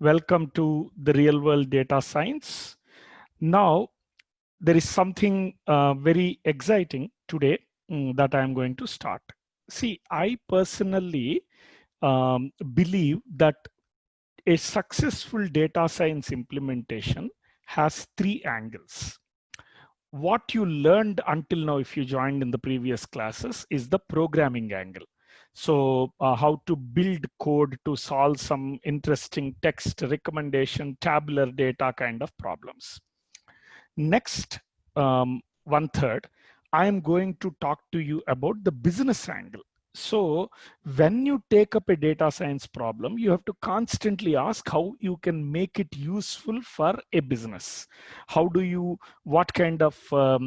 Welcome to the real world data science. Now, there is something very exciting today that I'm going to start. See, I personally believe that a successful data science implementation has three angles. What you learned until now, if you joined in the previous classes, is the programming angle. So how to build code to solve some interesting text recommendation, tabular data kind of problems. Next, one third, I am going to talk to you about the business angle. So when you take up a data science problem, you have to constantly ask how you can make it useful for a business. How do you, what kind of, a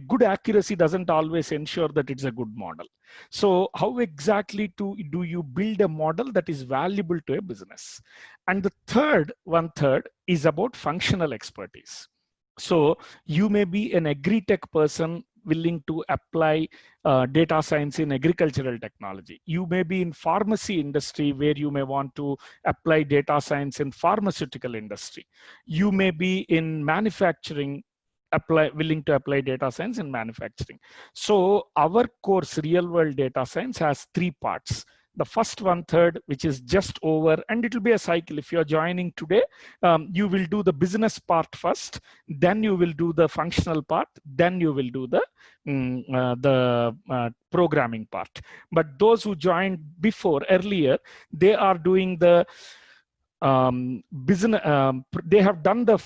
good accuracy doesn't always ensure that it's a good model. So how exactly do you build a model that is valuable to a business? And the one third is about functional expertise. So you may be an agri-tech person willing to apply data science in agricultural technology. You may be in pharmacy industry where you may want to apply data science in pharmaceutical industry. You may be in manufacturing, willing to apply data science in manufacturing. So our course, Real World Data Science, has three parts. The first one third, which is just over, and it will be a cycle. If you're joining today, you will do the business part first, then you will do the functional part, then you will do the programming part. But those who joined earlier, they are doing the business. They have done the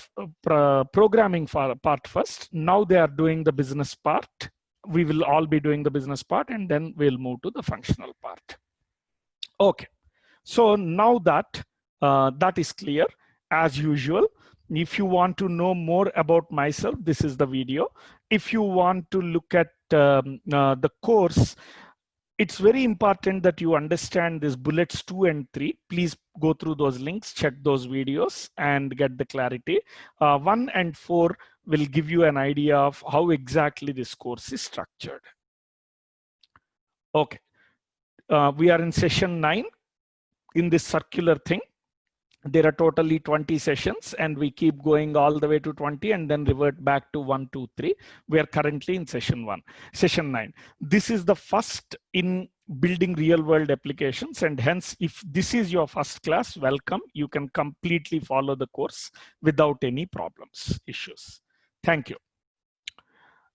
programming part first. Now they are doing the business part. We will all be doing the business part, and then we'll move to the functional part. Okay, so now that that is clear, as usual, if you want to know more about myself, this is the video. If you want to look at the course, it's very important that you understand these bullets 2 and 3. Please go through those links, check those videos and get the clarity. 1 and 4 will give you an idea of how exactly this course is structured. Okay. We are in session 9 in this circular thing. There are totally 20 sessions and we keep going all the way to 20 and then revert back to 1, 2, 3. We are currently in session 9. This is the first in building real world applications, and hence if this is your first class, welcome. You can completely follow the course without any problems, issues. Thank you.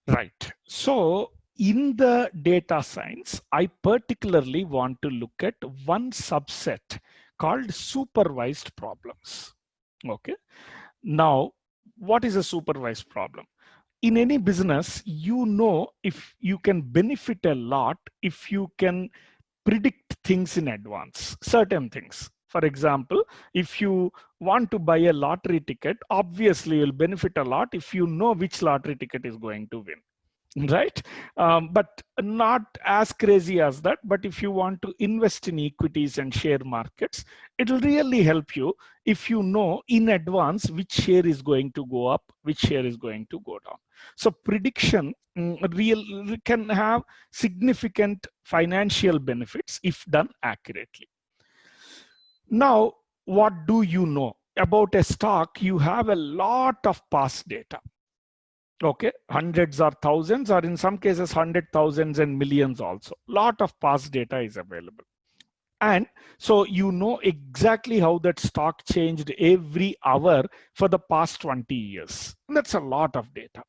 Right. So in the data science, I particularly want to look at one subset called supervised problems. Okay. Now, what is a supervised problem? In any business, you know, if you can benefit a lot if you can predict things in advance, certain things. For example, if you want to buy a lottery ticket, obviously you'll benefit a lot if you know which lottery ticket is going to win, right? But not as crazy as that. But if you want to invest in equities and share markets, it'll really help you if you know in advance which share is going to go up, which share is going to go down. So prediction can have significant financial benefits if done accurately. Now, what do you know about a stock? You have a lot of past data. Okay, hundreds or thousands, or in some cases, 100,000s and millions also. Lot of past data is available. And so you know exactly how that stock changed every hour for the past 20 years. And that's a lot of data.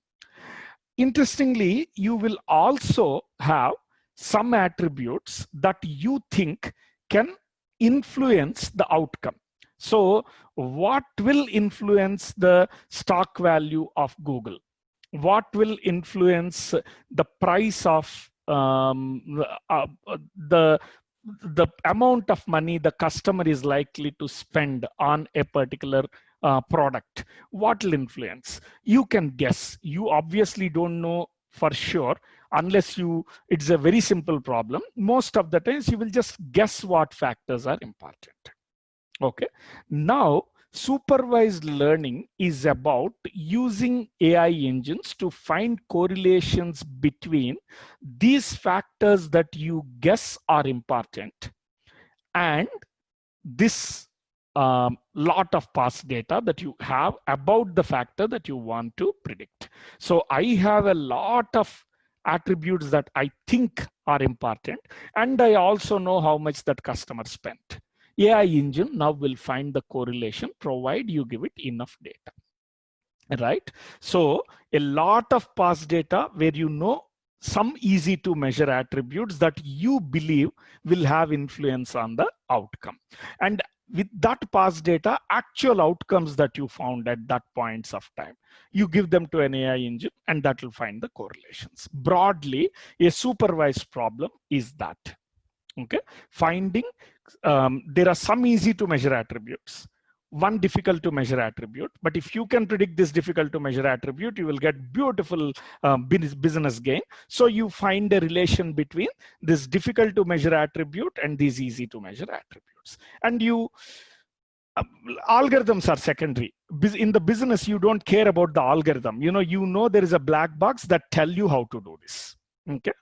Interestingly, you will also have some attributes that you think can influence the outcome. So what will influence the stock value of Google? What will influence the price of the amount of money the customer is likely to spend on a particular product? What will influence? You can guess. You obviously don't know for sure unless it's a very simple problem. Most of the times you will just guess what factors are important. Okay. Now, supervised learning is about using AI engines to find correlations between these factors that you guess are important and this lot of past data that you have about the factor that you want to predict. So I have a lot of attributes that I think are important, and I also know how much that customer spent. AI engine now will find the correlation, provide you give it enough data, right? So a lot of past data where you know some easy to measure attributes that you believe will have influence on the outcome. And with that past data, actual outcomes that you found at that points of time, you give them to an AI engine and that will find the correlations. Broadly, a supervised problem is that, okay? Finding, there are some easy to measure attributes, one difficult to measure attribute, but if you can predict this difficult to measure attribute, you will get beautiful business gain. So you find a relation between this difficult to measure attribute and these easy to measure attributes. And you, algorithms are secondary. In the business, you don't care about the algorithm. You know there is a black box that tell you how to do this. Okay,